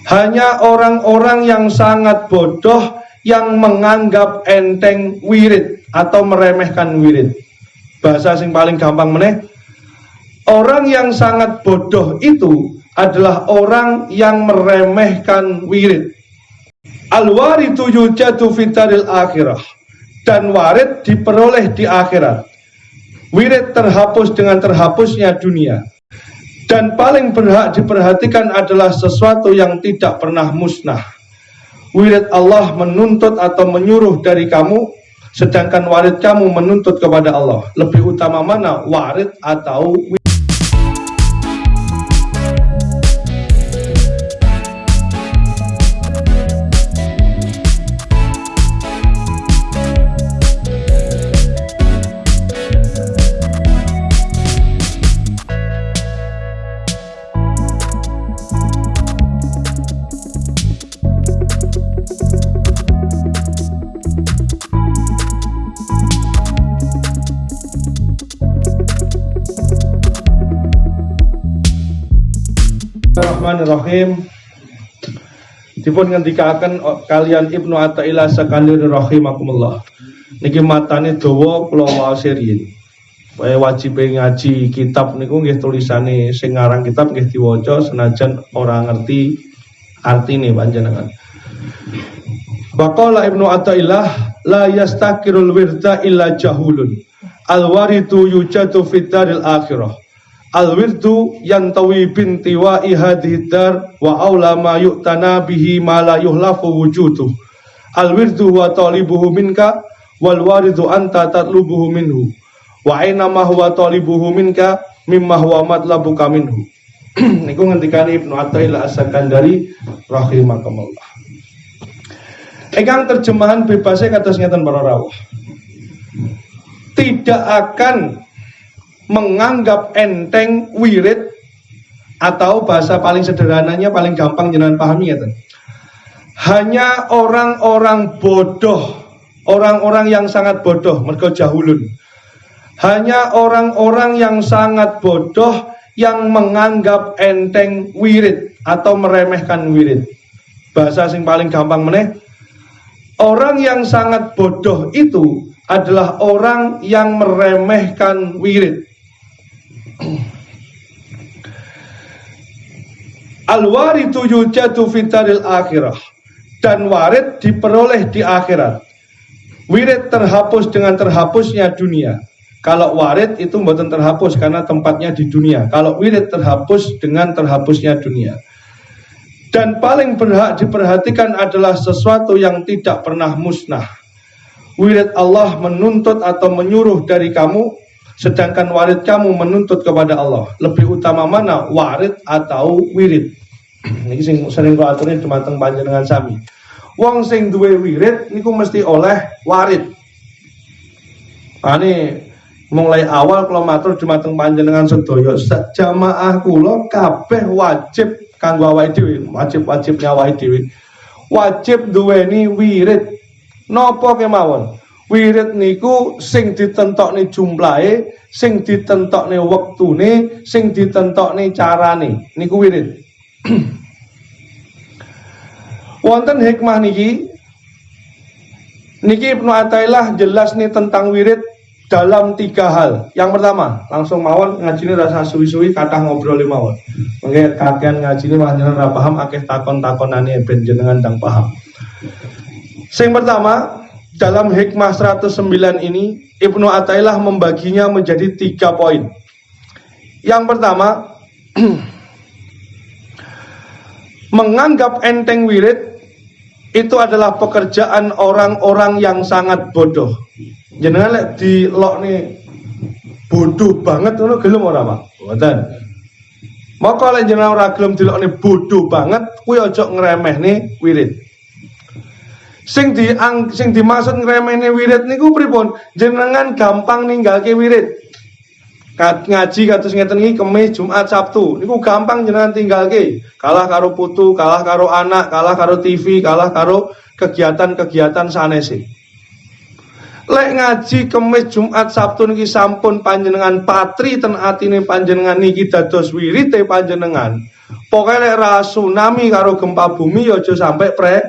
Hanya orang-orang yang sangat bodoh yang menganggap enteng wirid atau meremehkan wirid. Bahasa sing paling gampang meneh, orang yang sangat bodoh itu adalah orang yang meremehkan wirid. Al-waridu yujadu fitaril akhirah, dan warid diperoleh di akhirat. Wirid terhapus dengan terhapusnya dunia. Dan paling berhak diperhatikan adalah sesuatu yang tidak pernah musnah. Wirid Allah menuntut atau menyuruh dari kamu, sedangkan warid kamu menuntut kepada Allah. Lebih utama mana, warid atau wirid? Bismillahirrahmanirrahim. Dipun ngendikaken kalian Ibnu Athaillah Sakandari rahimakumullah. Niki matane dawa kula waos riyin. Wajib ngaji kitab niku nggih tulisane sing ngarang kitab nggih diwaca senajan ora ngerti artine panjenengan. Baqala Ibnu Athaillah la yastakirul wirda illa jahulun. Al-waridu yujadu fitaril akhirah. Al-wirdu yantawi bintiwa ihadidar wa awla ma yu'tana bihi ma la yuhlafu wujuduh. Al-wirdu wa talibuhu minka wal waridu anta tatlubuhu minhu wa aina ma huwa talibuhu minka mimma huwa matlabuka minhu. Niku ngendikane Ibnu Athaillah As-Sakandari rahimakumullah. Ingkang terjemahan bebasnya kados ngeten para rawuh. Tidak akan menganggap enteng wirid, atau bahasa paling sederhananya paling gampang jenengan pahami ya. Hanya orang-orang bodoh, orang-orang yang sangat bodoh, mergo jahulun. Hanya orang-orang yang sangat bodoh yang menganggap enteng wirid atau meremehkan wirid. Bahasa sing paling gampang meneh, orang yang sangat bodoh itu adalah orang yang meremehkan wirid. Al-waridu yujadu fitaril akhirah, dan warid diperoleh di akhirat. Wirid terhapus dengan terhapusnya dunia. Kalau warid itu mboten terhapus karena tempatnya di dunia. Kalau wirid terhapus dengan terhapusnya dunia. Dan paling berhak diperhatikan adalah sesuatu yang tidak pernah musnah. Wirid Allah menuntut atau menyuruh dari kamu, sedangkan warid kamu menuntut kepada Allah. Lebih utama mana, warid atau wirid? Niki sing sering kula aturi dumateng panjenengan sami. Wong sing duwe wirid niku mesti oleh warid. Ane mulai awal kula matur dumateng panjenengan sedaya, jamaah kula kabeh wajib kanggo awake dhewe, wajib-wajibnya awake dhewe. Wajib duweni wirid. Napa kemawon? Wirid niku sing ditentokne jumlahe, sing ditentokne wektune, sing ditentokne carane. Niku wirid. Wonten hikmah niki Ibnu Athaillah jelas nih tentang wirid dalam 3 hal. Yang pertama, langsung mawon ngajine rasa suwi-suwi kathah ngobrol mawon. Mengke kakean ngajine panjenengan ra paham akeh takon-takonane ben jenengan ndang paham. Sing pertama, dalam hikmah 109 ini Ibnu Athaillah membaginya menjadi 3 poin. Yang pertama, menganggap enteng wirid itu adalah pekerjaan orang-orang yang sangat bodoh. Jenengan lek dilokne bodoh banget ngono gelem ora, Pak? Mboten. Maka lek jenengan ora gelem dilokne bodoh banget, kuwi aja ngremehne wirid. Sing dimaksud ngremehne wirid niku pripun? Jenengan gampang ninggalke wirid. Ngaji kados ngeten iki Kamis, Jumat, Sabtu niku gampang jenengan tinggalke. Kalah karo putu, kalah karo anak, kalah karo TV, kalah karo kegiatan-kegiatan sanese. Lek ngaji Kamis, Jumat, Sabtu niki sampun panjenengan patri ten atine panjenengan niki dados wirite panjenengan. Pokoknya lek ra tsunami karo gempa bumi ya aja sampai prei.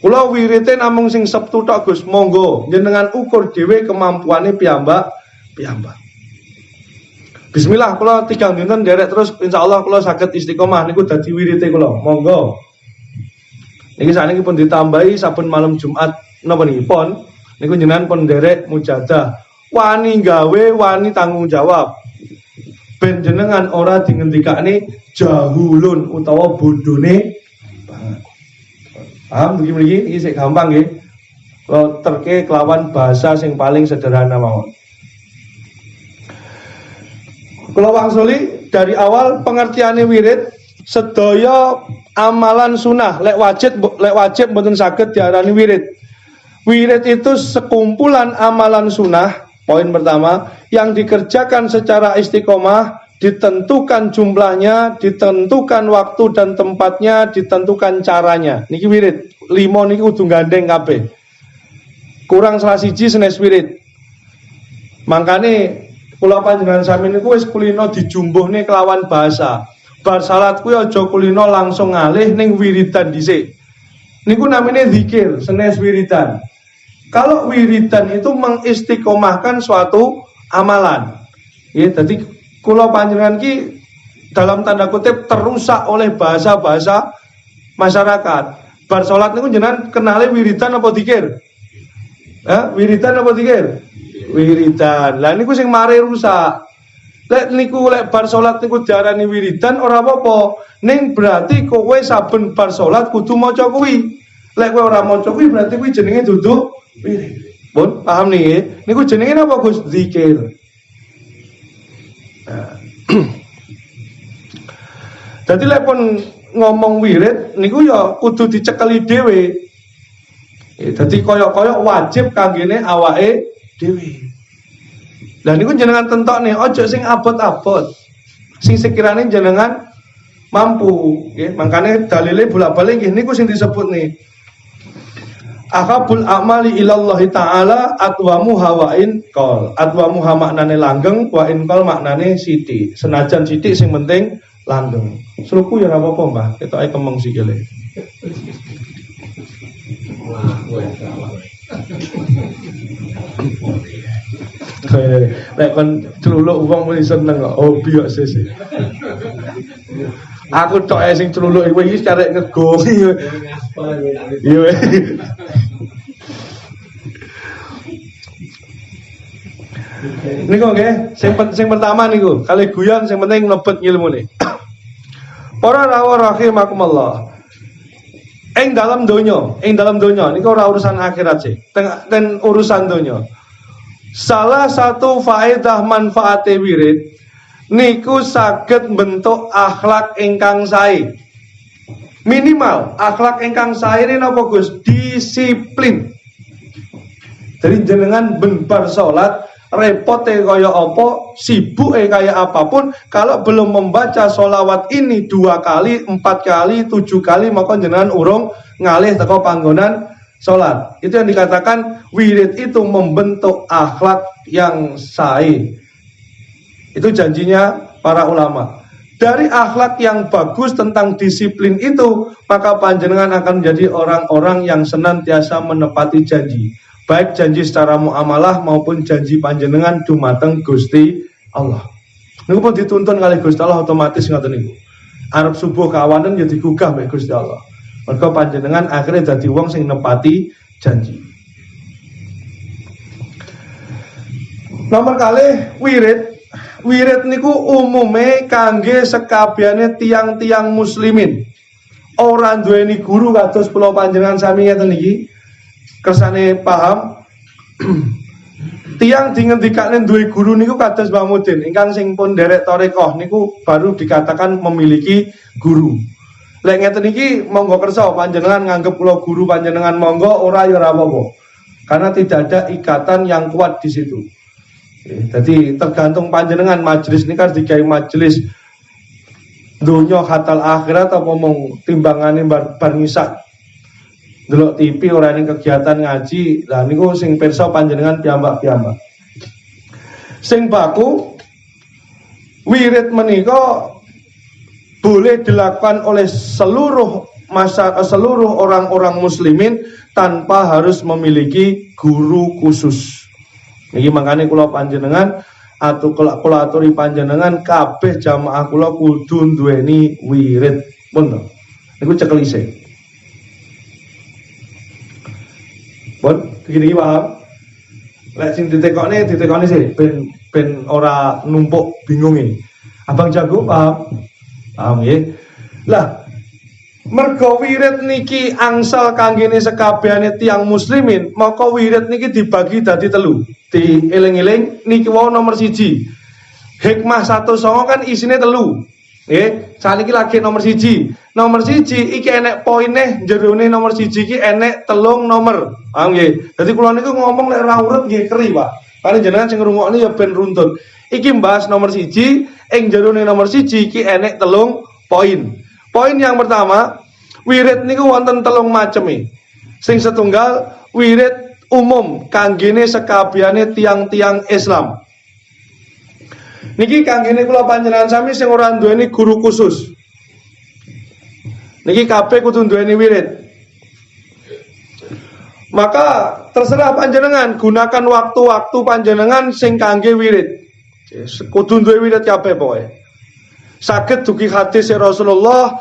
Kula wirite namung sing Sabtu tok Gus, monggo jenengan ukur dhewe kemampuane piyambak. Bismillah, kula 3 dinten derek terus insyaallah kula saged istiqomah niku dadi wirite kula. Monggo. Niki sakniki pun ditambahi saben malam Jumat napa niki pon niku jenengan pun derek mujadah. Wani gawe, wani tanggung jawab. Ben jenengan ora dingendikane jahulun utawa bodone banget. Paham begini iki sik gampang nggih. Kalau terke kelawan bahasa sing paling sederhana mawon. Kalau wangsuli dari awal pengertiane wirid sedaya amalan sunnah lek wajib mboten saged diarani wirid. Wirid itu sekumpulan amalan sunnah. Poin pertama, yang dikerjakan secara istiqomah, ditentukan jumlahnya, ditentukan waktu dan tempatnya, ditentukan caranya. Niki wirid. 5 niki kudu gandeng kabeh. Kurang salah siji senes wirid. Mangkane kula panjenengan sami niku wis kulino dijumbuhne kelawan bahasa. Bar salat kuwi aja kulino langsung ngalih ning wiridan dhisik. Niku namine zikir, senes wiridan. Kalau wiridan itu mengistiqomahkan suatu amalan. Ya, jadi kula panjenengan ki dalam tanda kutip terusak oleh bahasa-bahasa masyarakat. Bar salat niku jenengan kenale wiridan apa zikir? Wiridan apa zikir? Wiridan. Lah niku sing mari rusak. Lek bar salat niku diarani wiridan ora apa-apa. Ning berarti kowe saben bar salat kudu maca kuwi. Lek kowe ora maca kuwi berarti kuwi jenenge duduk wirid. Pun paham nih? Niku jenenge apa Gus? Zikir. Jadi lek pun ngomong wirid niku ya kudu dicekeli dhewe. Dadi koyok-koyok wajib kanggene awake dhewe. Lah niku jenengan tentokne aja sing abot-abot. Sing sekirane jenengan mampu, nggih. Mangkane dalile bolak-balik nggih niku sing disebut nih. Akhabul amali ilallahi ta'ala atwamu hawain qol. Atwamu ha maknane langgeng, wa in qol maknane sithik. Senajan sithik sing penting langgeng. Sluku ya ora apa-apa, Mbah. Ketoke kemeng sikile. Lek kon celuluk wong mesti seneng kok. Hobi kok sih. Aku tok ae sing celuluk iki karek ngegong. Iya. Niku nggih, sing pertama niku, kali guyon sing penting mlebet ngilmune. Para rawuh rahimakumullah. Ing dalam donya niku ora urusan akhirat sih, ten urusan donya. Salah satu faedah manfaate wirid niku saged bentuk akhlak ingkang sae. Minimal akhlak ingkang sae ini napa Gus? Disiplin. Jadi jenengan ben bar salat repote kaya apa, sibuke kaya apapun, kalau belum membaca sholawat ini 2 kali, 4 kali, 7 kali, maka jenengan urung ngalih teko panggonan sholat. Itu yang dikatakan wirid itu membentuk akhlak yang sae. Itu janjinya para ulama. Dari akhlak yang bagus tentang disiplin itu, maka panjenengan akan menjadi orang-orang yang senantiasa menepati janji. Baik janji secara muamalah maupun janji panjenengan dumateng Gusti Allah. Niku pun dituntun kali Gusti Allah otomatis ngoten niku. Arep subuh kawanen ya digugah mek Gusti Allah. Mergo panjenengan akhirnya dadi wong sing nepati janji. Nomor kalih wirid. Wirid niku umume kangge sekabehane tiang-tiang muslimin. Ora duweni guru kados kula panjenengan sami ngeten iki. Kersane paham. Tiang dingendikane duwe guru niku kados Mbah Mudin ingkang sing pun derek tarekah niku baru dikatakan memiliki guru. Lek ngeten iki monggo kersa panjenengan nganggep kula guru panjenengan monggo ora ya ora apa-apa. Karena tidak ada ikatan yang kuat di situ. Jadi tergantung panjenengan majelis ini kan digawe majelis donya hatal akhirat apa mong timbangane bar ngisak delok TV ora ning kegiatan ngaji. Lah niku sing pirsa panjenengan piyambak-piyambak. Sing baku wirid menika boleh dilakukan oleh seluruh orang-orang muslimin tanpa harus memiliki guru khusus. Niki makanya kula panjenengan atau kula aturi panjenengan kabeh jamaah kula kudu duweni wirid. Pun to. Niku cekel isih. Pun iki paham? Lek sing ditekokne sih ben ora numpuk bingungi. Abang jago paham? Paham nggih. Lah mergo wirid niki angsal kanggene sekabehane tiyang muslimin, maka wirid niki dibagi dadi telu. Dieling-eling niki wau nomor 1. Hikmah 19 kan isine telu. Nggih, saniki lagi nomor 1. Nomor 1 iki enek poine jerone nomor 1 iki enek telung nomor. Paham nggih? Dadi kula niku ngomong lek ora urut nggih keri, Pak. Paling jenengan sing ngrungokne ya ben runtun. Iki mbahas nomor 1, ing jerone nomor 1 iki enek telung poin. Poin yang pertama, wirid niku wonten telung macem. Sing setunggal wirid umum kanggene sekabehane tiang-tiang Islam. Niki kanggene kula panjenengan sami sing ora duweni guru khusus. Niki kabeh kudu duweni wirid. Maka terserah panjenengan gunakan waktu-waktu panjenengan sing kangge wirid. Kudu duwe wirid kabeh pokoke. Saged dugi hadis Rasulullah,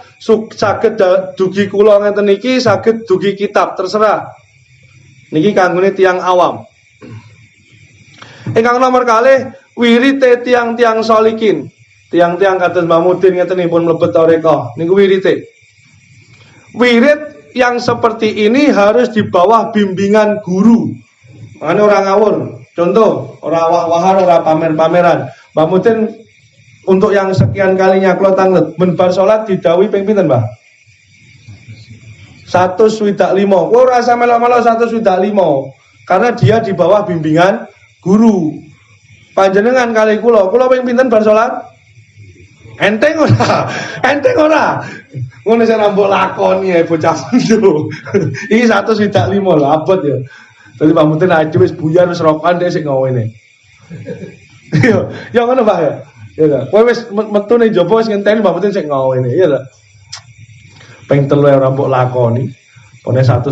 saged dugi kula ngeten niki, saged dugi kitab, terserah. Niki kanggone tiang awam. Ingkang nomor kalih wirite tiang-tiang solikin. Tiang-tiang kados Mbah Mudin ngeten pun mlebet tarekah. Niku wirite. Wirid yang seperti ini harus di bawah bimbingan guru. Makanya orang ngawur. Contoh, ora wah-wahan, ora pamer-pameran. Mbah Mudin untuk yang sekian kalinya kula tanglet menbar salat didhawuhi ping pinten, Mbah? 105. Kowe ora usah melok-melok 105 karena dia di bawah bimbingan guru. Panjenengan kali kula ping pinten bar salat? Enteng ora? Enteng ora? Ngono sing rambut lakoni ae bocah mundo. Iki 105 lho, abot ya. Dadi Mbah Mudin aja wis buyar wis rokan dhek sing ngowene. Ya ngono, Pak ya. Ya ta. Kowe wis metu ning jaba wis ngenteni Mbah Mudin sing ngowene, ya ta. Ping 3 ora mbok lakoni. Pone 105.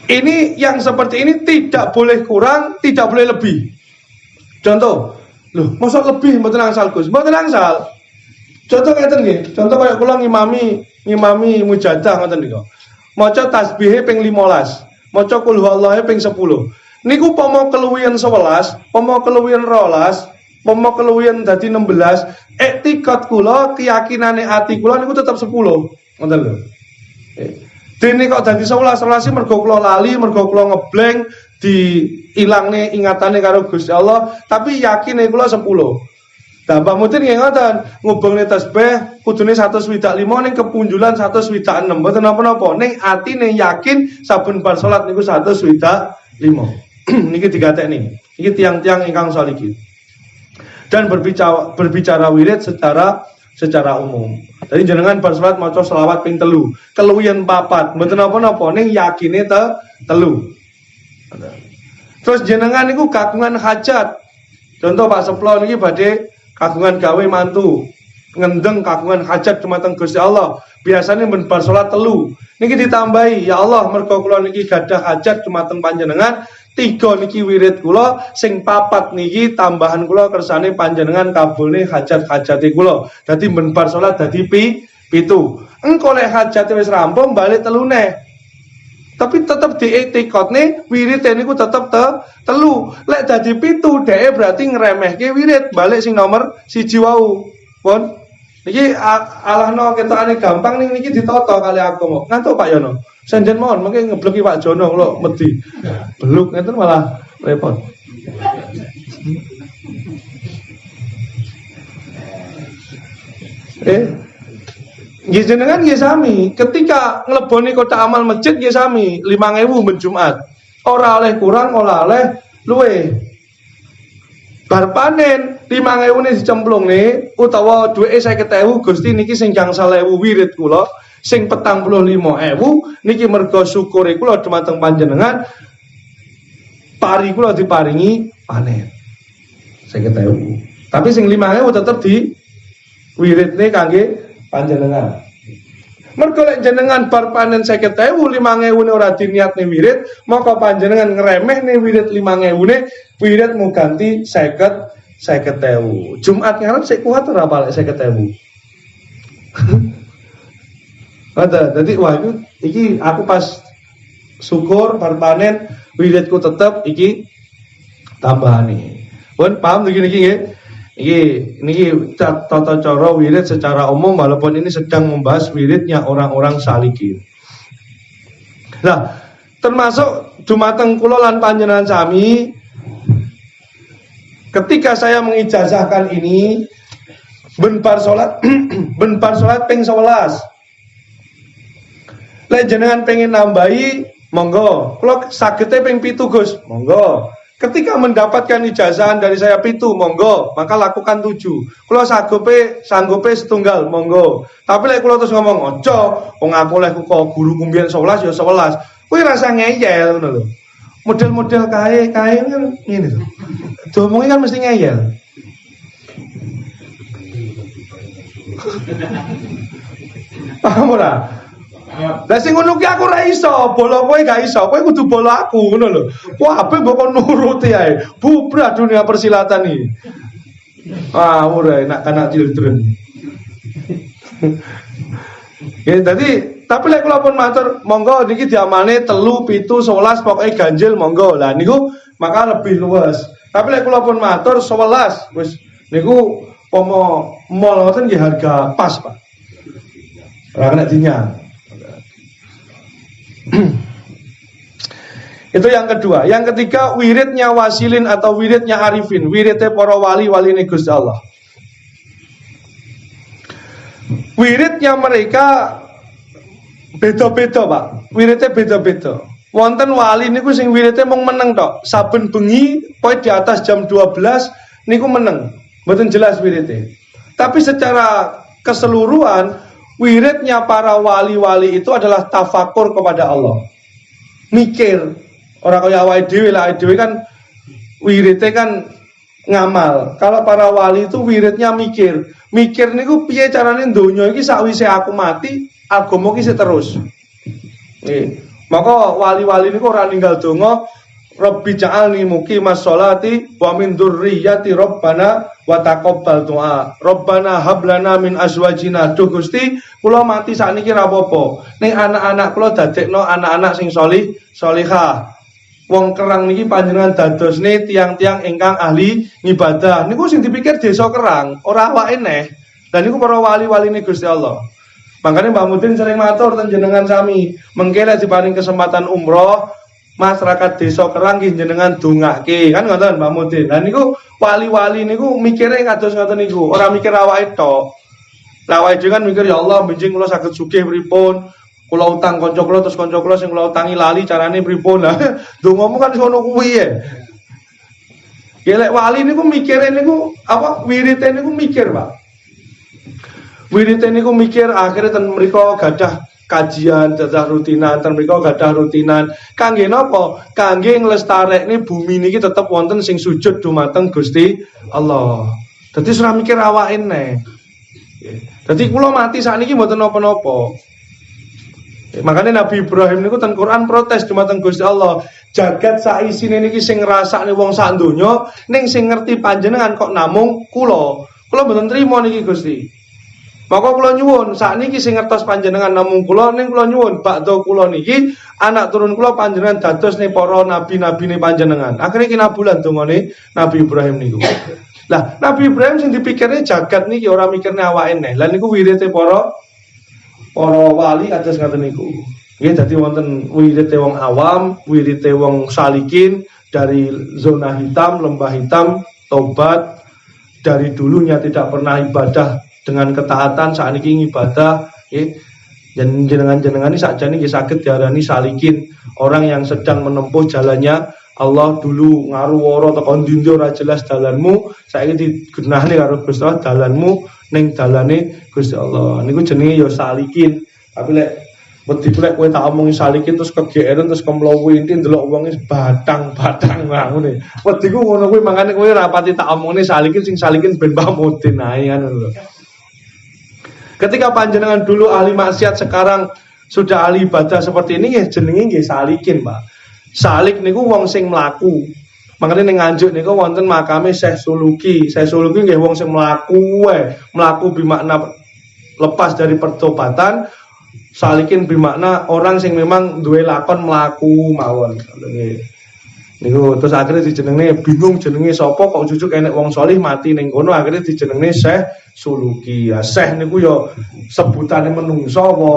Ini yang seperti ini tidak boleh kurang, tidak boleh lebih. Contoh, loh, masa lebih mboten angsal Gus? Mboten angsal. Contoh ngeten nggih, contoh kaya kula ngimami mujadah ngoten niku. Maca tasbihe ping 15, maca qul huwallahi ping 10. Niku pomo keluwihan 11, pomo keluwihan 12, pomo keluwihan dadi 16, etikat kula, keyakinane ati kula niku tetep 10. Ngoten lho. Dene kok dadi 11 mergo kula lali, mergo kula ngeblank, diilangne ingatane karo Gusti Allah, tapi yakine kula 10. Lah Mbah Mudin nggih ngoten, ngubungne tasbih kudune 105 ning kepunjulan 106. Mboten napa-napa, ning atine yakin saben bar salat niku 105. Niki digatekni. Iki tiang-tiang ingkang saliki. Dan berbicara wirid secara umum. Jadi jenengan bar salat maca selawat ping 3, keluwihan 4, mboten napa-napa ning yakine telu. Terus jenengan niku kagungan hajat. Contoh Pak Seplo niki badhe kagungan gawe mantu, ngendeng kagungan hajat dumateng Gusti Allah. Biasanya men bar salat 3. Niki ditambahi, ya Allah mergo kula niki gadah hajat dumateng panjenengan, 3 niki wirid kula, sing 4 niki tambahan kula kersane panjenengan kabulne hajat-hajate kula. Dadi men bar salat dadi 7. Engko lek hajate wis rampung balik 3 neh. Tapi tetap diiktikotne wirid niku tetep 3. Lek dadi 7 dhek berarti ngremehke wirid, balik sing nomor 1 wau. Pun iki alahno ketokane gampang ning niki ditata kali aku kok. Ngantuk Pak Yono. Senjen mohon mengke ngebleki Pak Jono kula medhi. Beluk ngeten malah repot. Nggih jenengan nggih sami, ketika ngleboni kotak amal masjid nggih sami, 5.000 ben Jumat. Ora oleh kurang, ora oleh luwe. Bar panen 5.000 ne dicemplungne utawa duweke 50.000 Gusti niki sing gangsal 1.000 wirid kula, sing 45.000 niki mergo syukure kula dumateng panjenengan pari kula diparingi panen 50.000. Tapi sing 5.000 tetep wiridne kangge panjenengan. Mergo lek jenengan bar panen 50.000, 5.000 ora diniatne wirid, maka panjenengan ngremehne wirid 5.000-ne, wiridmu ganti 50.000. Jumat ngarep sik kuat ora palek 50.000. Ada, dadi wah iki aku pas syukur bar panen wiridku tetep iki tambahane. Pun paham niki nggih? Niki tata cara wirid secara umum, walaupun ini sedang membahas wiridnya orang-orang salikin. Nah, termasuk dumateng kula lan panjenengan sami, ketika saya mengijazahkan ini ben bar salat ping 11. Lek jenengan pengen nambahi, monggo. Kula sagete ping 7, Gus. Monggo. Ketika mendapatkan ijazahan dari saya 7, monggo, maka lakukan 7. Kula sanggupe setunggal, monggo. Tapi lek kula terus ngomong, ojo, wong aku lek kok guru kumbiyen 11 ya 11. Kuwi rasa ngeyel ngono lho. Model-model kae kan ngene to. Diomongi kan mesti ngeyel. Paham ora? Lah sing ngono ki aku ora iso, bolo kowe gak iso, kowe kudu bolo aku ngono lho. Kabeh mbok nuruti ae. Bubrah dunia persilatan iki. Ah, ora enak anak children. Ya tadi, tapi lek kula pun matur, monggo niki diamane 3, 7, 11 pokoke ganjil monggo. Lah niku maka lebih luwes. Tapi lek kula pun matur 11 wis niku pomo mall ngoten nggih harga pas, Pak. Ora kena dinyang. Itu yang kedua. Yang ketiga, wiridnya wasilin atau wiridnya arifin, wiridnya para wali-waline Gusti Allah. Wiridnya mereka beda-beda, Pak. Wiridnya beda-beda. Wonten wali niku sing wiridnya mung meneng tok. Saben bengi poe di atas jam 12 niku meneng. Mboten jelas wiridnya. Tapi secara keseluruhan wiridnya para wali-wali itu adalah tafakur kepada Allah. Mikir. Orang kaya awake dhewe lah, awake dhewe kan wiridnya kan ngamal. Kalau para wali itu wiridnya mikir. Mikir niku piye carane donya iki sakwise aku mati, agama iki terus. Nggih. Maka wali-wali niku ora ninggal donga, Rabbi ja'alni muqimas sholati wa min dzurriyyati Rabbana wa taqabbal du'a. Rabbana hab lana min azwajina. Duh Gusti, kula mati sakniki ra apa-apa. Ning anak-anak kula dadekno anak-anak sing sholih, sholihah. Wong Kerang niki panjenengan dadosne tiang-tiang ingkang ahli ngibadah. Niku sing dipikir desa Kerang, ora awake neh. Dan niku para wali-waline Gusti Allah. Makanya Mbak Mudin sering matur ten jenengan sami, mengke lek diparing kesempatan umroh, masyarakat desa Kerang nggih jenengan dongake. Kan ngoten Mbak Mudin. Lah niku wali-wali niku mikire kados ngoten niku, ora mikir awake tok. Lah awake dhewe kan mikir ya Allah, benjing kula saged sugih pripun? Kula utang kanca kula terus kanca kula sing kula utangi lali carane pripun? Lah dongamu kan sono kuwi ya. Lek wali niku mikire niku apa wirite niku mikir, Pak. Wirite niku mikir akhirnya ten mriku gadah kajian, gadah rutinan, ten mriku gadah rutinan. Kangge napa? Kangge nglestarekne bumi niki tetep wonten sing sujud dumateng Gusti Allah. Dadi ora mikir awake neh. Dadi kula mati sakniki mboten napa-napa. Makanya Nabi Ibrahim niku ten Quran protes dumateng Gusti Allah. Jagat saisine niki sing ngrasakne wong sak donya, ning sing ngerti panjenengan kok namung kula. Kula mboten trima niki Gusti. Maka kula nyuwun sakniki sing ngertos panjenengan namung kula, ning kula nyuwun bakda kula niki anak turun kula panjenengan dadosne para nabi-nabine panjenengan. Akhire kinabulan dongane Nabi Ibrahim niku. Lah Nabi Ibrahim sing dipikirne jagat niki ora mikirne awake neh. Lah niku wirite para wali kados ngaten niku. Nggih dadi wonten wirite wong awam, wirite wong salikin dari zona hitam, lembah hitam, tobat dari dulunya tidak pernah ibadah dengan ketaatan, sakniki ibadah nggih. Jenengan-jenengan iki sakjane nggih saged diarani salikin, orang yang sedang menempuh jalannya Allah. Dulu ngaruwara tekan ndi ora jelas dalanmu, saiki digenahne karo Gusti Allah dalanmu ning dalane Gusti Allah. Niku jenenge ya salikin. Tapi lek wedi lek kowe tak omongi salikin terus kegeeran terus kemlowinti ndelok wong batang-batang ngene. Wediku ngono kuwi makane kowe rapati tak omongne salikin sing salikin ben pamudin ae ngono lho. Ketika panjenengan dulu ahli maksiat, sekarang sudah ahli ibadah seperti ini, ya jenenge nggih salikin, Pak. Salik niku wong sing mlaku. Makanya ning Nganjuk niku wonten makame Syekh Suluki. Syekh Suluki nggih wong sing mlaku wae. Mlaku bermakna lepas dari pertobatan. Salikin bermakna orang sing memang duwe lakon mlaku mawon. Niku terus akhirnya dijenenge bingung jenenge sapa kok jujuk enek wong saleh mati ning kono, akhirnya dijenenge Syekh Suluki. Ya Syekh niku ya sebutane menungso apa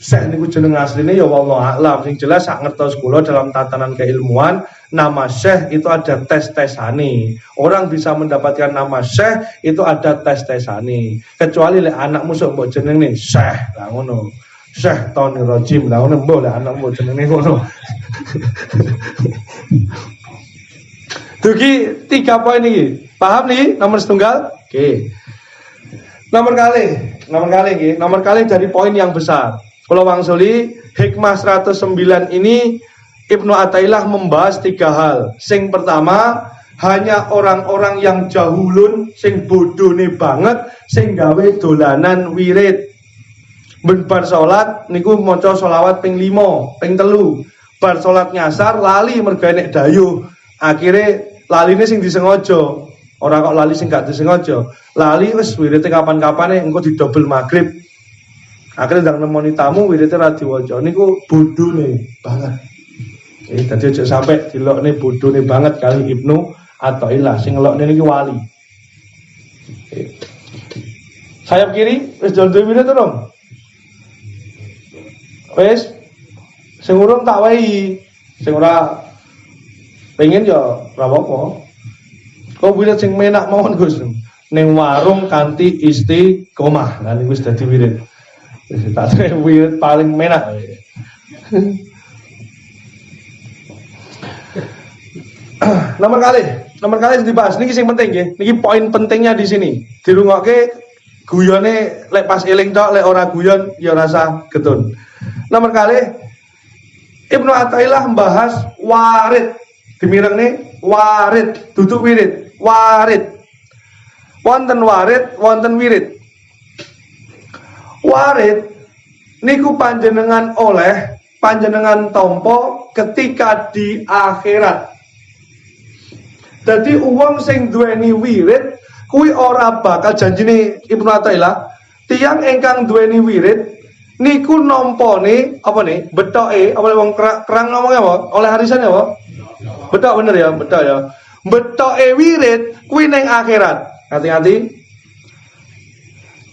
Syekh niku jeneng asline ya wallahu a'lam. Sing jelas sak ngertos kula dalam tatanan keilmuan nama Syekh itu ada tes-tesane. Orang bisa mendapatkan nama Syekh itu ada tes-tesane. Kecuali lek anakmu sok mbok jenenge Syekh, lah ngono. Syekh Tony Rojim, lah ngono mbok lek anakmu jenenge ngono. Dugi 3 poin ini. Paham nih nomor setunggal? Oke. Nomor kali dari poin yang besar. Kalau wangsuli hikmah 109 ini Ibnu Athaillah membahas 3 hal. Sing pertama, hanya orang-orang yang jahulun sing bodone banget sing gawe dolanan wirid. Ben bar salat niku maca selawat ping 5, ping 3. Bar salat nyasar lali merga nek dayuh. Akhire laline sing disengaja. Ora kok lali sing gak disengaja. Lali wis wirite kapan-kapane engko didobel maghrib. Akhirnya ndang nemoni tamu wirite ra diwaca. Niku bodone banget. Dadi aja sampe dilokne bodone banget kali Ibnu Athaillah. Sing ngelokne niki wali. Sayap kiri wis jol duwe wirite dong. Wis sing urung tak wahi. Sing ora pengen ya ora apa-apa. Kok wirid sing menak mawon Gus. Ning warung kanthi istiqomah. Lah niku wis dadi wirid. Tak wirid paling menak. Nomor kali dibahas niki sing penting nggih. Niki poin pentingnya di sini. Dirungokke guyone lek pas eling tok, lek ora guyon ya rasa getun. Nomor kali Ibnu Athaillah membahas warid. Dimirengne warid, duduk wirid, warid. Wonten warid, wonten wirid. Warid niku panjenengan oleh, panjenengan tompo ketika di akhirat. Jadi uang sing duweni wirid kuwi ora bakal, janjine Ibnu Athaillah, tiyang ingkang duweni wirid niku nampane apa nih? Betoke apa wong kerang ngomongnya apa? Oleh harisannya apa? Betok bener ya, betok ya. Betoke wirid kuwi ning akhirat. Hati-hati.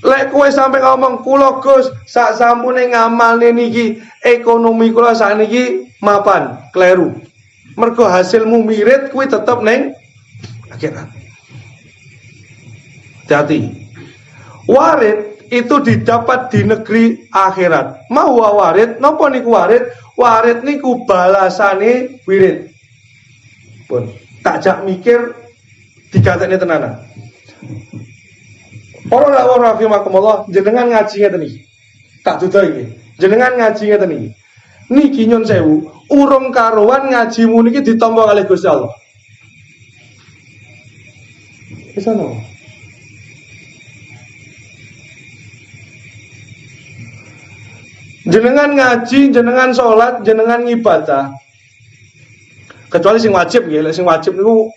Lek kowe sampe ngomong kula Gus sak sampune ngamalne niki ekonomi kula sakniki mapan, kleru. Mergo hasilmu wirid kuwi tetep ning akhirat. Hati-hati. Warid itu didapat di negeri akhirat. Mau warid, napa niku warid? Warid niku balasane wirid. Pun tak jak mikir digatekne tenanan. Para rawuh rahimakumullah, jenengan ngaji ngeten iki. Tak duda iki. Jenengan ngaji ngeten iki. Niki nyun sewu, urung karuan ngajimu niki ditampa kalih Gusti Allah. Wis ana. Jenengan ngaji, jenengan sholat, jenengan ngibadah. Kecuali sing wajib nggih, lek sing wajib niku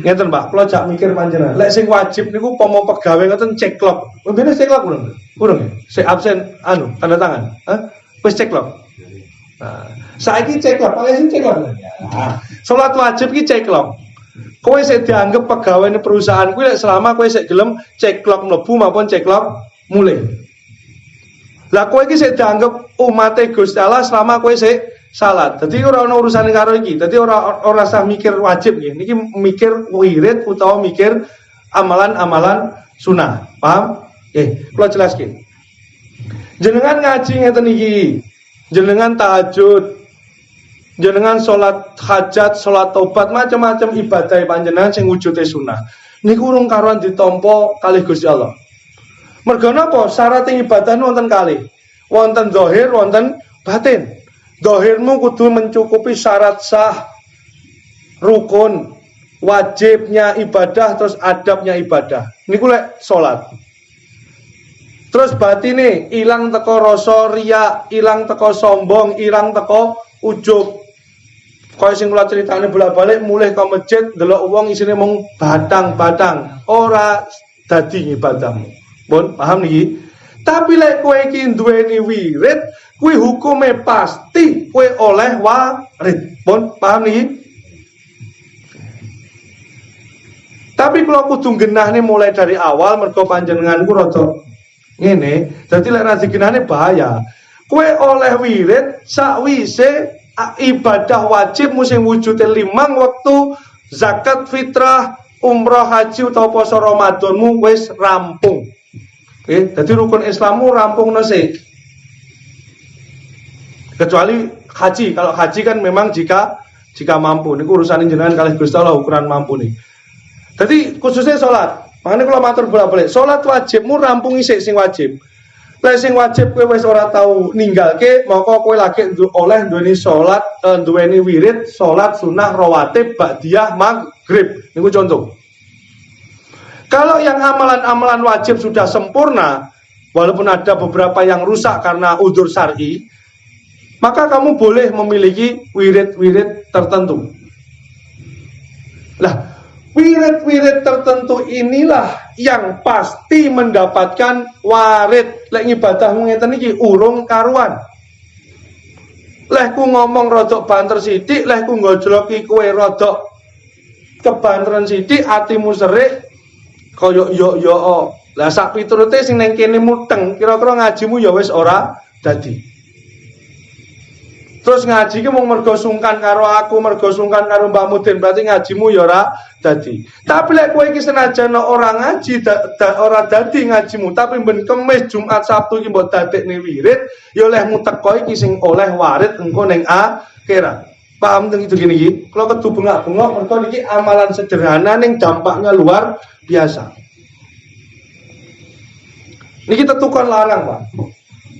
ngeten Pak, kula jak mikir panjenengan. Lek sing wajib niku pomo pegawe ngoten ceklok. Mbene ceklok urung? Urung ya? Sik absen tanda tangan. Hah? Wis ceklok. Nah, saiki ceklok, paling sing ceklok. Nah, salat wajib ki ceklok. Kowe sik dianggep pegawai perusahaan kuwi lek selama kowe sik gelem ceklok mlebu maupun ceklok mulih. Lah kowe iki sik dianggep umate Gusti Allah selama kowe sik salat. Dadi ora ono urusane karo iki. Dadi ora sah mikir wajib nggih. Niki mikir wirid utawa mikir amalan-amalan sunah. Paham? Kula jelaske. Jenengan ngaji ngeten iki. Jenengan tahajud. Jenengan salat hajat, salat tobat, macam-macam ibadah panjenengan sing wujude sunah. Niku urung karuan ditampa kalih Gusti Allah. Mergo napa? Syarat ibadah wonten kalih. Wonten zahir, wonten batin. Zahirmu kudu mencukupi syarat sah, rukun, wajibnya ibadah, terus adabnya ibadah. Niku lek salat. Terus batine ilang teko rasa riya, ilang teko sombong, ilang teko ujub. Kaya sing kula critane bolak-balik mulih ke masjid delok wong isine mung batang-batang, ora dadi ibadahmu. Pun paham niki? Tapi lek kowe iki duweni wirid, kuwi hukume pasti kowe oleh warid. Pun paham niki? Tapi kalau kudu genahne mulai dari awal mergo panjenenganku rada ngene, dadi lek ra digenahne bahaya. Kowe oleh wirid sakwise ibadah wajib musim wujude 5 waktu, zakat fitrah, umrah, haji utawa poso Ramadanmu wis rampung. Oke, dadi rukun Islammu rampung sik. Kecuali haji. Kalau haji kan memang jika mampu. Niku urusan jenengan kalih Gusti Allah ukuran mampu nih. Jadi khususnya sholat. Makanya kalau matur bolak-balik, sholat wajibmu rampung isik sing wajib. Lek sing wajib kowe wis ora tau ninggalke, maka kowe lagi oleh duweni sholat, duweni wirid, sholat sunah rawatib ba'diyah maghrib. Niku contoh. Kalau yang amalan-amalan wajib sudah sempurna, walaupun ada beberapa yang rusak karena udzur syar'i, maka kamu boleh memiliki wirid-wirid tertentu. Lah, wirid-wirid tertentu inilah yang pasti mendapatkan warid. Lek ngibadahmu ngeten iki urung karuan. Lek ku ngomong rodok banter sithik, lek ku ngojloki kowe rodok kebanteran sithik, atimu serik kaya yo. Lah sak piturute sing nang kene muteng, kira-kira ngajimu ya wis ora dadi. Terus ngaji ki mung mergo sungkan karo aku, mergo sungkan karo Mbak Mudin, berarti ngajimu ya ora dadi. Tapi lek kowe iki senajan ora ngaji, ora dadi ngajimu, tapi ben Kemis, Jumat, Sabtu iki mbok dadekne wirid, ya olehmu teko iki sing oleh warid engko ning akhirat. Paham teng itu gini iki? Kalau kedu bengak-bengok mergo niki amalan sederhana ning dampaknya luar biasa. Niki tetukon larang, Pak.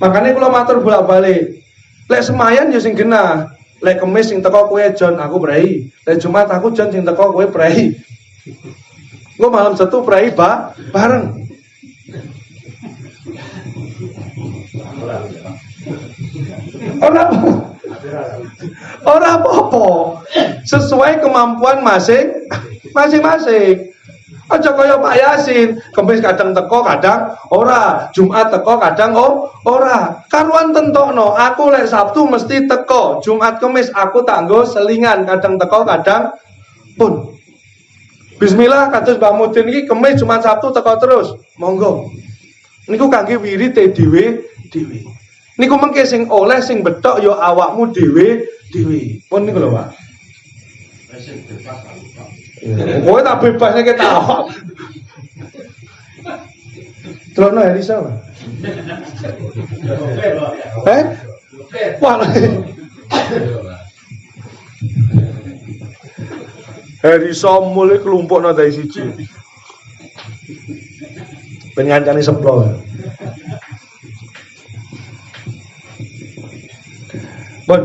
Makanya kalau matur bolak-balik, lek semayan ya sing genah. Lek Kemis sing teko kowe Jon, aku prei. Lek Jumat aku Jon sing teko kowe prei. Engko malam Sabtu prei bareng. Ora apa-apa. Sesuai kemampuan masing-masing. Aja kaya Pak Yasin, Kemis kadang teko, kadang ora, Jumat teko, kadang ora. Karuan tentokno, aku lek Sabtu mesti teko, Jumat Kemis aku tanggo selingan, kadang teko, kadang pun. Bismillah kados Mbah Mudin iki Kemis, Jumat, Sabtu teko terus. Monggo. Niku kangge wirid dhewe. Niku mengke sing oleh sing betok ya awakmu dhewe. Pun niku lho, Pak. Kowe tak bebasnya kita awak. Trono Herisa. Wah. Herisa mulai kelompokno dari siji. Ben ngancani seplo. Pun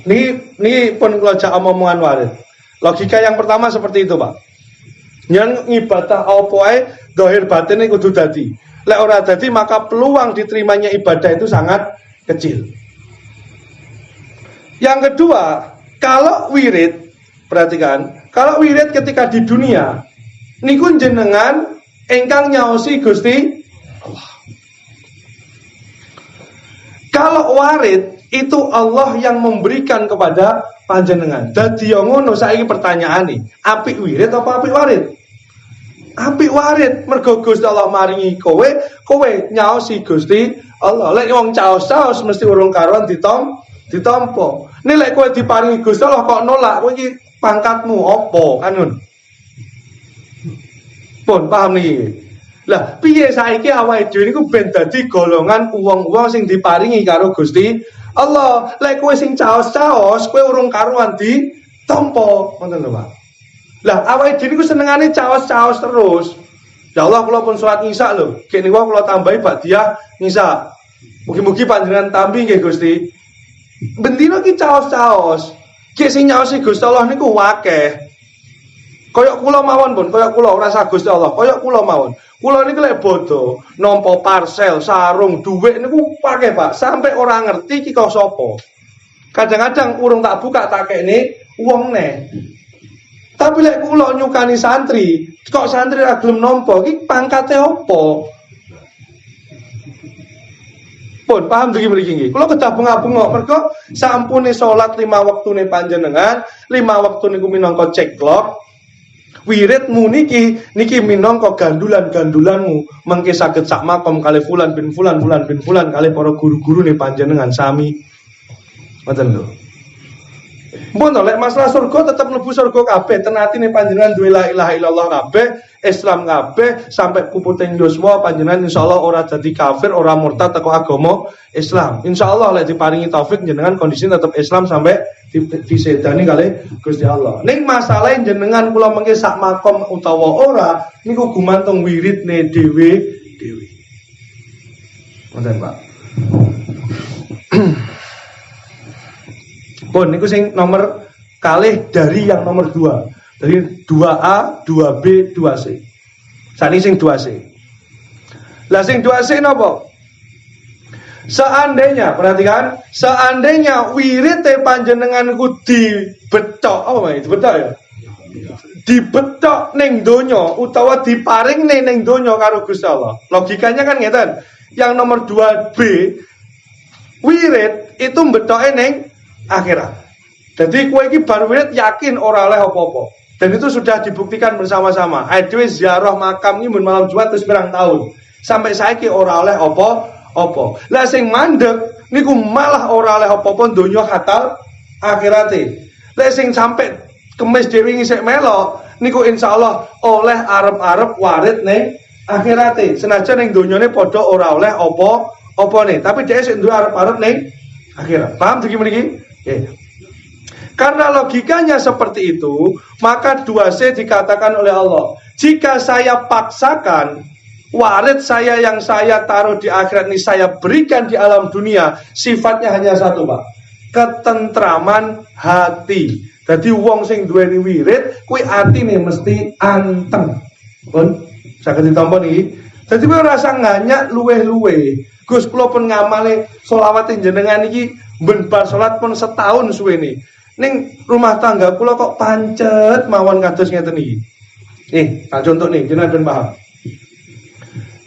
niki pun kula jak omongan warid. Logika yang pertama seperti itu, Pak. Yang ibadah apa ae zahir batine kudu dadi. Lek ora dadi maka peluang diterimanya ibadah itu sangat kecil. Yang kedua, kalau wirid, perhatikan, kalau wirid ketika di dunia niku jenengan ingkang nyaosi Gusti Allah. Kalau warid itu Allah yang memberikan kepada panjenengan. Dadi yo ngono saiki pertanyaane, apik wirid apa apik warid? Apik warid, mergo Gusti Allah maringi kowe nyaosi Gusti Allah. Lek wong caos-caos mesti urung karuan ditampa. Nek lek kowe diparingi Gusti Allah kok nolak, kowe iki pangkatmu apa kan ngono. Pun paham niki. Lah piye saiki awake dhewe niku ben dadi golongan wong-wong sing diparingi karo Gusti Allah. Lek kowe sing caos-caos, kowe urung karuan ditampa, ngoten lho, Pak. Lah awake dhewe niku senengane caos-caos terus. Ya Allah, kula pun salat Isya lho. Kene wae kula tambahi ba'diyah Isya. Mugi-mugi panjenengan tampi nggih Gusti. Bendina ki caos-caos. Ki sing nyaosi Gusti Allah niku akeh. Koyok kula mawon pun, koyok kula ora usah Gusti Allah, koyok kula mawon. Kula niki lek bodho, nampa parcel, sarung, dhuwit niku pake, Pak, sampai orang ngerti iki kok sapa. Kadang-kadang urung tak buka tak kene wong neh. Tapi lek kula nyukani santri, kok santri ra gelem nampa, iki pangkate apa? Pun paham iki mriki nggih. Kula kedah bengak-bengok mergo sampune salat 5 wektune panjenengan, 5 wektu niku minangka ceklok. Wiridmu niki minangka gandulan-gandulanmu mengke saged sak makom kalih fulan bin fulan kalih para guru-gurune panjenengan sami. Ngoten lho. Mun lek masalah surga tetep mlebu surga kabeh, tenatine panjenengan duwe la ilaha illallah kabeh, Islam kabeh sampai puputing yuswa panjenengan insyaallah ora dadi kafir, ora murtad teko agama Islam. Insyaallah lek diparingi taufik jenengan kondisi tetep Islam sampai disedani kalih Gusti Allah. Ning masalah jenengan kula mengke sak makom utawa ora niku gumantung wiridne dhewe-dhewe. Ngoten, Pak. Pun niku sing nomor kalih dari yang nomor 2. Dari 2A, 2B, 2C. Sani sing 2C. Lah sing 2C napa? Seandainya, perhatikan, seandainya wirite panjenengan ku dibetok, apa Mas? Dibetok ya? Dibetok ning donya utawa diparing ning donya karo Gusti Allah. Logikanya kan ngeten. Yang nomor 2B wirid itu betoke ning akhirat. Jadi kowe iki bar wirid yakin ora oleh apa-apa. Dan itu sudah dibuktikan bersama-sama. Adewe ziarah makam iki mun malam Jumat terus pirang tahun. Sampai saiki ora oleh apa-apa. Lah sing mandeg niku malah ora oleh apa-apa donya hatal akhirate. Lah sing sampai kemis dhewe ngisik melok niku insyaallah oleh arep-arep warid ning akhirate. Senajan ning donyane padha ora oleh apa-apane, tapi dhek sik duwe arep-arep ning akhirat. Paham iki mriki? Oke. Karena logikanya seperti itu, maka 2C dikatakan oleh Allah, jika saya paksakan warid saya yang saya taruh di akhirat ini saya berikan di alam dunia, sifatnya hanya satu, Pak. Ketentraman hati. Jadi wong sing duweni wirid, kuwi atine mesti anteng. Pun saged ditampa niki. Dadi kowe ora usah nganyak luweh-luweh. Gus kula pun ngamale selawat jenengan iki ben bar salat pun setahun suwene. Ning rumah tangga kula kok pancet mawon kados ngeten iki. Tak contoh nih, jenengan ben paham.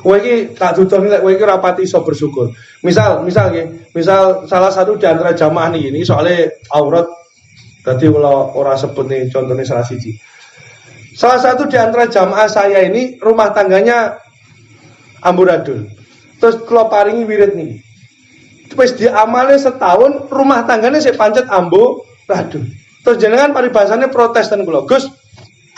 Kowe iki tak dudono lek kowe iki ora pati iso bersyukur. Misal salah satu di antara jamaah niki ini soalnya aurat. Dadi kula ora sebut nih contohnya salah siji. Salah satu di antara jamaah saya ini rumah tangganya amburadul. Terus kula paringi wirid niki. Wis diamale setahun rumah tangganya sik pancet amburadul. Terus jenengan paribasane protes ten kula. Gus,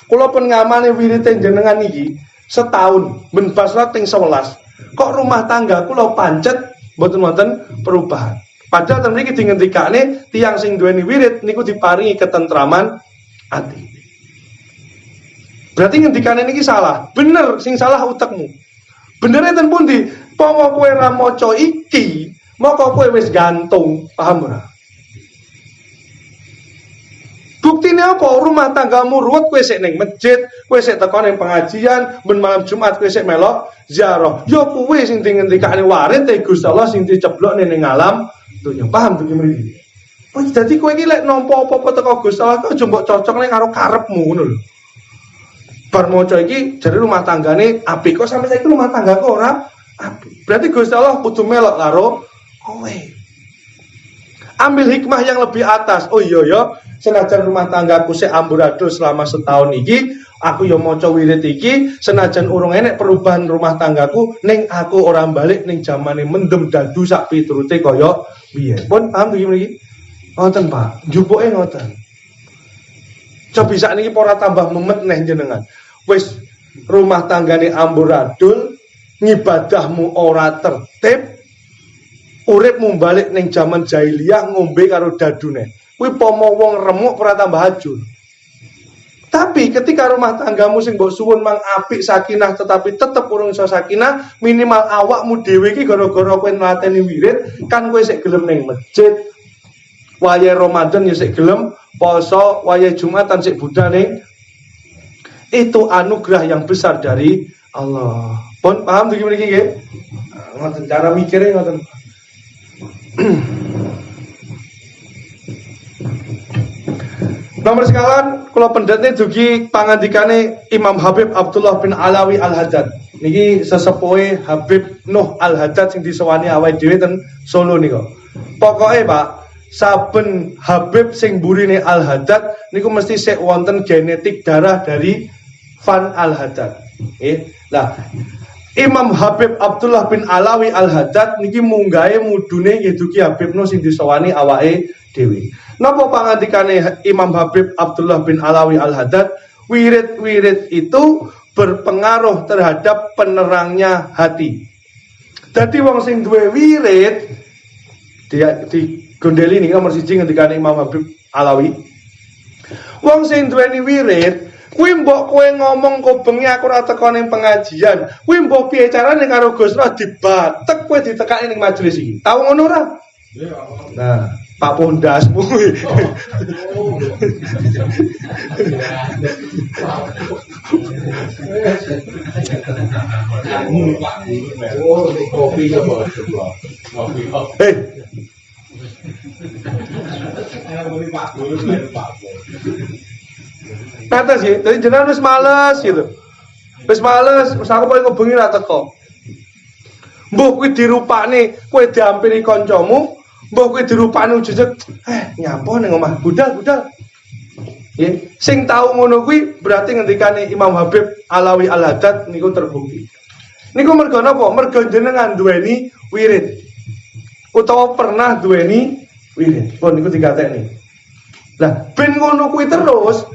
kula pun ngamale wirite jenengan iki setahun ben basrat ping 11. Kok rumah tangga kula pancet mboten-mboten perubahan. Padahal ten mriki dingendikane tiyang sing duweni wirid niku diparingi ketentraman ati. Berarti ngendikane niki salah. Bener sing salah utekmu. Benere ten pundi? Pomo kowe ra maca iki, moko kowe wis gantung, paham ora? Buktine apa? Rumah tanggamu ruwet, kowe sik ning masjid, kowe sik teko ning pengajian, ben malam Jumat kowe sik melok ziarah. Ya kowe sing dingendikane warid Gusti Allah sing diceblok ning alam dunya. Paham to mriki? Wis dadi kowe iki lek nampa apa-apa teko Gusti Allah kok aja mbok cocokne karo karepmu ngono lho. Bar maca iki jare rumah tanggane apik kok sampe saiki rumah tanggaku ora apik. Berarti Gusti Allah kudu melok karo kowe. Ambil hikmah yang lebih atas. Oh iya ya, senajan rumah tanggaku sik amburadul selama setahun iki, aku ya maca wirid iki, senajan urung enek perubahan rumah tanggaku, ning aku ora balik ning jamane mendem dadu sak piturute kaya biyen. Pun paham iki mriki? Ngoten, Pak. Jupuke ngoten. Coba bisa niki ora tambah memet neh jenengan. Wis rumah tanggane amburadul, ngibadahmu ora tertib, uripmu balik ning jaman jahiliyah ngombe karo dadune. Kuwi pomo wong remuk ora tambah hajur. Tapi ketika rumah tanggamu sing mbok suwun mang apik sakinah tetapi tetep urung iso sakinah, minimal awakmu dhewe iki gara-gara kowe nglateni wirid, kan kowe sik gelem ning masjid. Wayahe Ramadan ya sik gelem poso, wayahe Jumatan sik budal ning Itu anugerah yang besar dari Allah. Pun paham tuh gimana nggih? Ngoten cara mikirnya ngoten. Nomor sekawan, kula pendhetne dugi pangandikane Imam Habib Abdullah bin Alawi Al-Haddad. Niki sesepuhe Habib Nuh Al-Haddad sing disewani awake dhewe ten Solo nika. Pokoke Pak, saben Habib sing burine Al-Haddad niku mesti sik wonten genetik darah dari Van Al-Haddad. Nggih. Lah, Imam Habib Abdullah bin Alawi Al-Haddad niki munggahe mudune nggih dugi Habib Nuh sing disewani awake dhewe. Napa pangandikane Imam Habib Abdullah bin Alawi Al-Haddad? Wirid-wirid itu berpengaruh terhadap penerangnya hati. Dadi wong sing duwe wirid dia digondeli ning nomor 1 ngendikane Imam Habib Alawi. Wong sing duweni wirid, kuwi mbok kowe ngomong kok bengi aku ora teko ning pengajian, kuwi mbok piye carane karo Gus Roh dibatek kowe ditekani ning majelis iki. Tau ngono ora? Nah, Pak Pondasmu. Hei. Kata sih, jadi jenengan wis males gitu. Wis males, wis aku paling kebengi ra teko. Mbah kuwi dirupane kowe diampiri kancamu, mbah kuwi dirupane ujug, nyapa ning omah budal. Nggih, sing tau ngono kuwi berarti ngendikane Imam Habib Alawi Al-Haddad niku terbukti. Niku mergo napa? Mergo jenengan duweni wirid. Utawa pernah duweni wirid. Pun niku dikatekne. Lah, ben ngono kuwi terus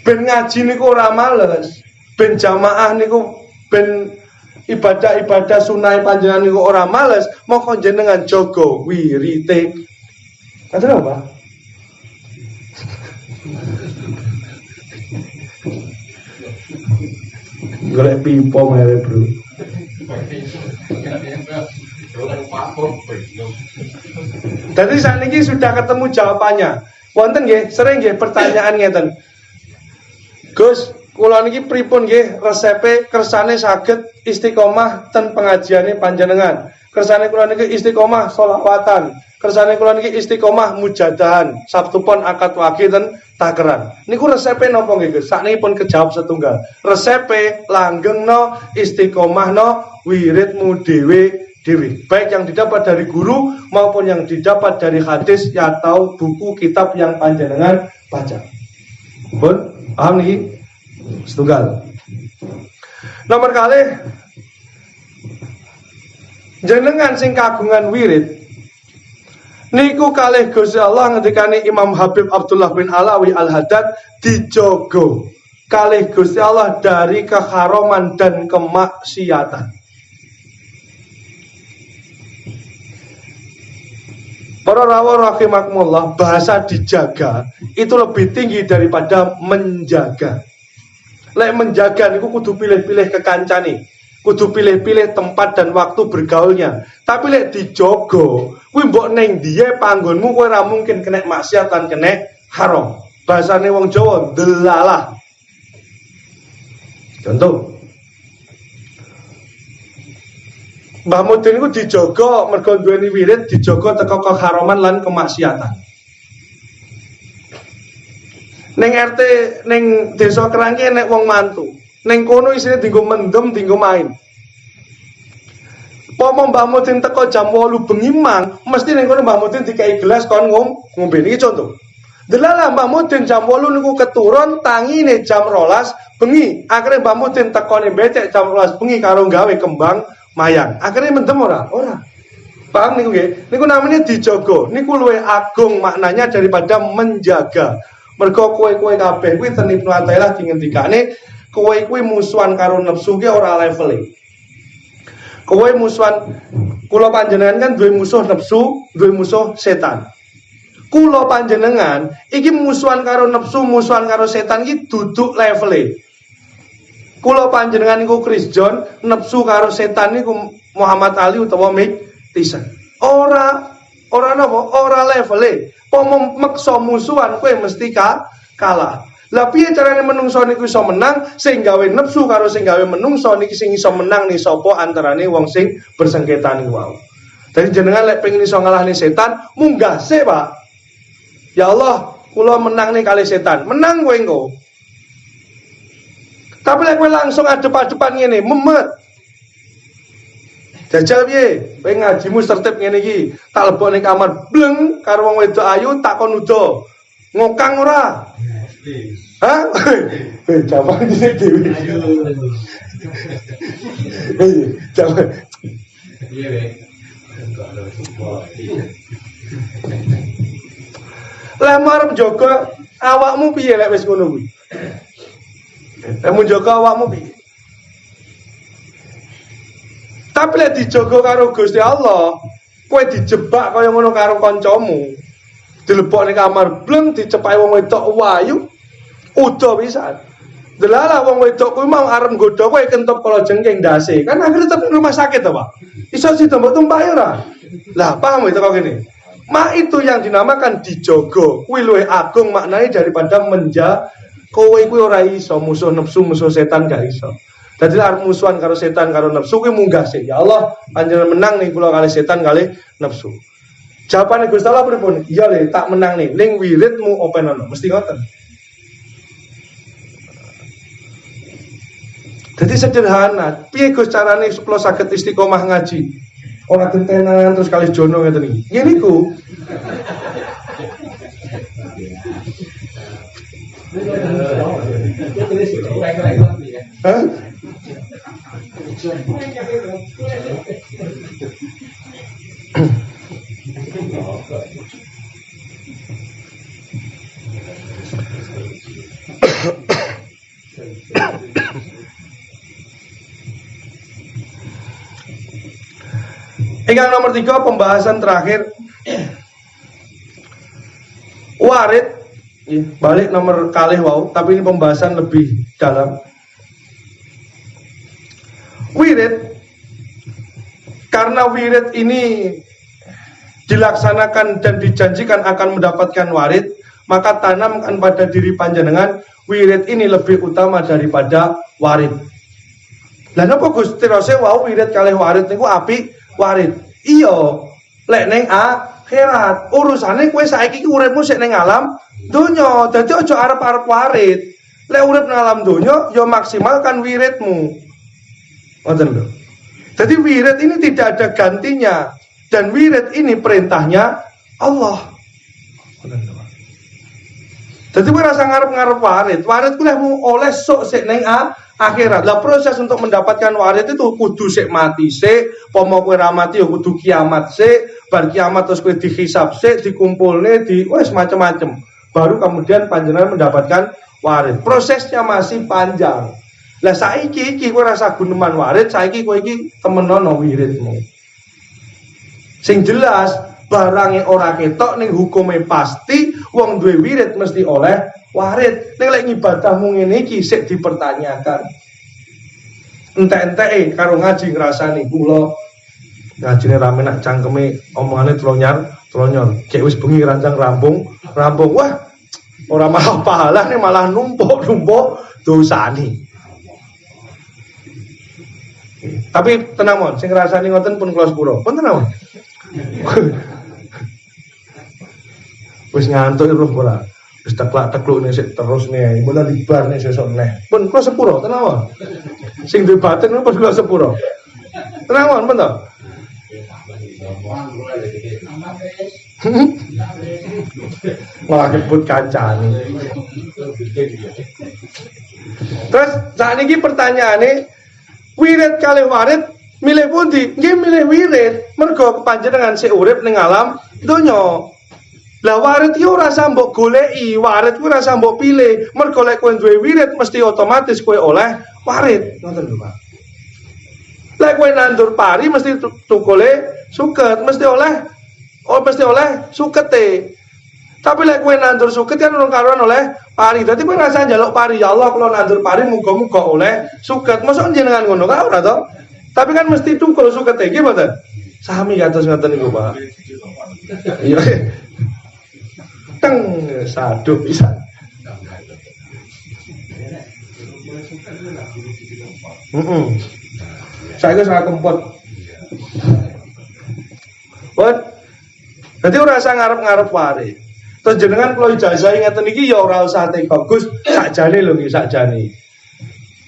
ben ngaji niku ora males, ben jamaah niku ben ibadah-ibadah sunah panjenengan niku ora males, moko jenengan jaga wirite. Katen apa? Golek pipo mere, Bro. Jadi saat ini sudah ketemu jawabannya. Wonten nggih, sering nggih pertanyaan ngeten. Gus, kula niki pripun nggih resepe kersane saged istiqomah ten pengajiane panjenengan. Kersane kula niki istiqomah sholawatan. Kersane kula niki istiqomah mujadahan. Sabtu pon akad wage ten Takeran. Niku resepe napa nggih Gus? Sakniki pun kejawab setunggal. Resepe langgengno istiqomahno wiridmu dhewe. Baik yang didapat dari guru maupun yang didapat dari hadis atau buku kitab yang panjenengan baca. Pun paham nih? Setunggal. Nomor kali jenengan sing kagungan wirid niku kalih Gusti Allah ngendikane Imam Habib Abdullah bin Alawi Al-Haddad dijogo kalih Gusti Allah dari keharaman dan kemaksiatan. Para rawuh rahimakumullah, bahasa dijaga itu lebih tinggi daripada menjaga. Lek menjaga niku kudu pilih-pilih kekancane, kudu pilih-pilih tempat dan waktu bergaulnya. Tapi lek dijogo, kuwi mbok ning ndiye panggonmu kowe ora mungkin kena maksiat lan kena haram. Bahasane wong Jawa delalah. Contoh Mbah Mudin iku dijogo mergo duweni wirid, dijogo teko keharaman lan kemaksiatan. Ning RT ning desa Kerangki nek wong mantu. Ning kono isine dienggo mendem, dienggo main. Pomo Mbah Mudin teko jam 8 bengi mang, mesti ning kono Mbah Mudin dikai gelas kon ngombe. Iki contoh. Delalah Mbah Mudin jam 8 niku keturun tangine jam 12 bengi. Akhire Mbah Mudin tekone becek jam 12 bengi karo gawe kembang mayang. Akhirnya mendem ora? Paham niku nggih? Niku namanya dijogo. Niku luwih agung maknanya daripada menjaga. Mergo kowe-kowe kabeh kuwi ten Ibnu Athaillah dingendikane kowe kuwi musuhan karo nafsu ki ora levele. Kowe musuhan kula panjenengan kan duwe musuh nafsu, duwe musuh setan. Kula panjenengan iki musuhan karo nafsu, musuhan karo setan iki duduk levele. Kula panjenengan niku Chris John, nepsu karo setan niku Muhammad Ali utawa Mike Tyson. Ora napa? Ora levele. Pomo meksa musuhan kowe mesti kalah. Lah piye carane menungso niku iso menang sing gawe nepsu karo sing gawe menungso niki sing iso menang nih sapa antarane wong sing bersengketa niku wau. Dadi jenengan lek pengen iso ngalahne setan, munggah sik, Pak. Ya Allah, kula menang nih kali setan. Menang kowe engko. Tapi lek kowe langsung adep-adepan ngene, memet. Jajal piye? Kowe ngajimu tertib ngene iki, tak lebok ning kamar bleng karo wong wedok ayu tak kon udo. Ngokang ora? Hah? Jaman dhisik dhewe. Jaman. Iya, Wek. Lah marep jaga awakmu piye lek wis ngono kuwi? Kamu jaga awakmu piye? Tapi lek dijaga karo Gusti Allah, kowe dijebak kaya ngono karo kancamu. Dilebok ning kamar bleng dicepai wong wedok wayu, udo pisan. Delalah wong wedok kuwi mau arep nggodha kowe kentop kala jengking ndase. Kan akhirnya tetep rumah sakit to, Pak. Iso ditembok tumpake ora? Lah, paham itu kok gini. Mak itu yang dinamakan dijogo. Kuwi luwih agung maknanya daripada kowe kuwi ora iso musuh nafsu, musuh setan gak iso. Dadi arep musuhan karo setan karo nafsu kuwi munggah sik. Ya Allah, panjenengan menang nih kula kali setan kali nafsu. Jawabane Gusti Allah pripun? Iya le, tak menang nih. Ning wiridmu openono, mesti ngoten. Jadi sederhana, piye Gus carane kula saged istiqomah ngaji? Ora tetenan terus kali jono ngeten iki. Ngene iku. Hah? Ingkang nomor 3 pembahasan terakhir warid. Balik nomor kalih wau, tapi ini pembahasan lebih dalam. Wirid, karena wirid ini dilaksanakan dan dijanjikan akan mendapatkan warid, maka tanamkan pada diri panjenengan wirid ini lebih utama daripada warid. Lah napa Gusti Rose wau wirid kalih warid niku apik? Warid. Iya, lek ning akhirat. Urusane kowe saiki uripmu sik ning alam donya. Dadi aja arep-arep warid. Lek urip nang alam donya ya maksimalkan wiridmu. Ngoten lho. Jadi wirid ini tidak ada gantinya dan wirid ini perintahnya Allah. Ngoten lho. Jadi kowe rasa ngarep-ngarep warid. Warid ku lemu oleh sok sik ning akhirat. Lah proses untuk mendapatkan warid itu kudu sik mati sik, pomo kowe ra mati ya kudu kiamat sik, bar kiamat terus kowe dihisab sik, dikumpulne di wis macam-macam. Baru kemudian panjenengan mendapatkan warid. Prosesnya masih panjang. Lah saiki iki kowe rasa guneman warid, saiki kowe iki temenono wiridmu. Sing jelas barangnya ora ketok ning hukume pasti wong duwe wirid mesti oleh warid. Ning lek ibadahmu ngene iki sik dipertanyakan. Entek-enteke karo ngaji ngrasani kula ngajine rame nak cangkeme omongane tronyar. Kayak wis bengi rancang rampung. Wah, ora malah pahala nih malah numpuk dosane. Tapi tenang mon, sing ngrasani ngoten pun kula sepuro. Pun tenang mon. Wis ngantuk roh ora. Wis teklak-tekluk nih sik terus nih, mulai libar nih sesuk neh. Pun kula sepuro, tenang mon. Sing duwe batin pun kula sepuro. Tenang mon, pun to. Malah kebut kancane. Terus saat ini pertanyaane, wirid kalih warid milih pundi? Nggih milih wirid, mergo panjenengan sik urip ning alam donya. Lah warid iki ora usah mbok goleki, warid kuwi ora usah mbok pilih. Mergo lek kowe duwe wirid mesti otomatis kowe oleh warid. Ngoten lho, Pak. Lek kowe nandur pari mesti tukule suket, mesti oleh sukete. Tapi lek kowe nandur suket kan urung karuan oleh pari. Dadi kowe rasa njaluk pari, ya Allah kula nandur pari muga-muga oleh suket. Mosok jenengan ngono ka ora to? Tapi kan mesti tukul sukete iki mboten. Sami kados ngoten niku, Pak. Iya. Teng saduk pisan. Saiki sangat kempot. What? Dadi ora usah ngarep-ngarep wae. Terus jenengan kula ijazahi ngeten iki ya ora usah teka Gus, sakjane lho nggih sakjane.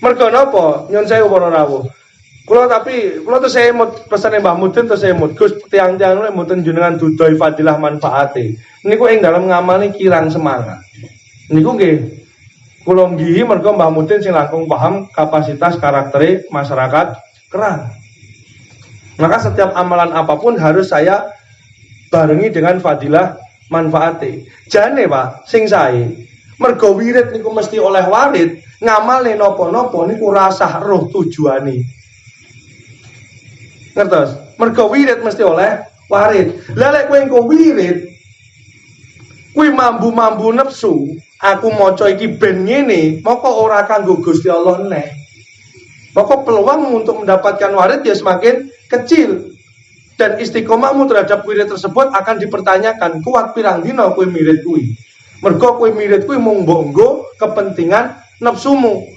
Mergo napa? Nyun sewu para rawuh. Kula terus emut pesane Mbah Mudin terus emut Gus tiang-tiang lek mboten jenengan dudoi fadilah manfaate. Niku ing dalem ngamal kirang semangat. Niku nggih kula nggih mergo Mbah Mudin sing langkung paham kapasitas karakter masyarakat Kerang. Maka setiap amalan apapun harus saya barengi dengan fadilah manfaate. Jane Pak, sing sae mergo wirid niku mesti oleh warid, ngamale napa-napa niku rasah roh tujuane. Ngertos? Mergo wirid mesti oleh warid. Lah lek kowe engko wirid kuwi mambu-mambu nafsu, aku maca iki ben ngene, moko ora kanggo Gusti Allah neh. Maka peluang untuk mendapatkan warid ya semakin kecil. Dan istiqomahmu terhadap wirid tersebut akan dipertanyakan, kuat pirang dina kowe wirid kuwi. Mergo kowe wirid kuwi mung mbok kepentingan nafsumu.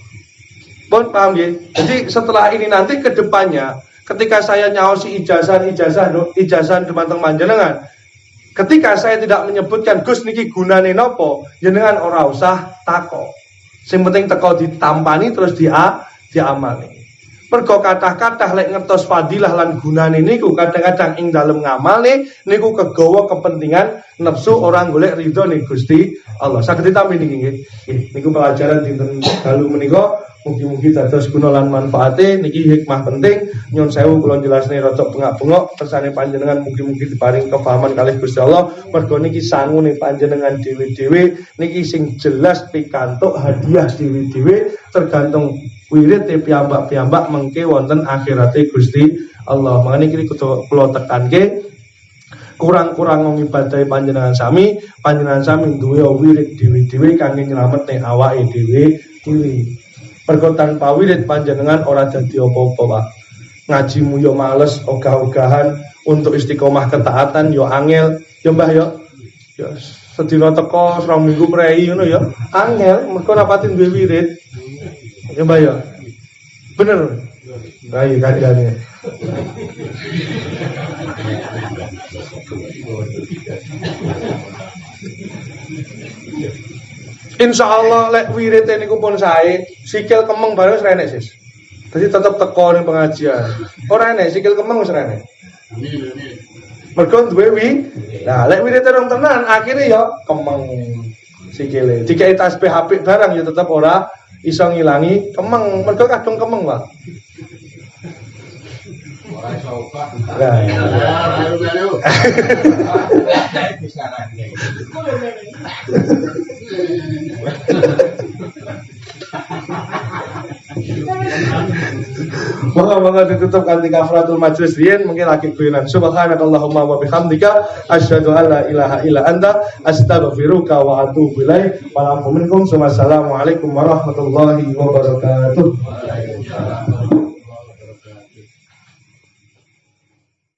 Pun paham nggih? Jadi setelah ini nanti ke depannya ketika saya nyaosi ijazah dumateng panjenengan, ketika saya tidak menyebutkan Gus niki gunane napa, jenengan ora usah takok. Sing penting teko ditampani terus diamali. Mergo kathah-kathah lek ngertos fadilah lan gunane niku kadang-kadang ing dalem ngamale niku kegawa kepentingan nafsu orang golek ridho ning Gusti Allah. Saged ditampi niki nggih. Niku pelajaran dinten dalu menika mugi-mugi dados guna lan manfaate. Niki hikmah penting nyun sewu kula jelasne rada bengak-bengok kersane panjenengan mugi-mugi diparing kepahaman kalih Gusti Allah. Mergo niki sangune panjenengan dhewe-dhewe niki sing jelas pikantuk hadiah dhewe-dhewe tergantung wirid piyambak-piyambak mengke wonten akhirate Gusti Allah. Mangane iki kula tekanke kurang-kurang ngibadahi panjenengan sami duwe wirid dhewe-dhewe kangge nyelametne awake dhewe. Mergo tanpa wirid panjenengan ora dadi apa-apa, Pak. Ngajimu yo males, ogah-ogahan, untuk istiqomah ketaatan yo angel, yo Mbah yo. Ya sedina teko 2 minggu prei ngono ya. Angel mergo rapati duwe wirid. Ya Mbah ya. Bener. Baik kandhane. Insyaallah lek wirid niku pun sae, sikil kemeng bareng wis renek sis. Dadi tetep teko ning pengajian. Ora enek sikil kemeng wis renek. Mergo duwe nah lek wirid terong tenan akhire ya kemeng sikile. Dikai tasbih apik barang ya tetep ora iso ngilangi kemeng. Mergo kadung kemeng, Pak. Ora iso obah. Lah. Moga-moga ditutup kanthi kafaratul majlis riyen mungkin lagi guyonan. Subhanakallahumma wa bihamdika asyhadu an la ilaha illa anta astaghfiruka wa atubu ilaik. Wassalamualaikum warahmatullahi wabarakatuh.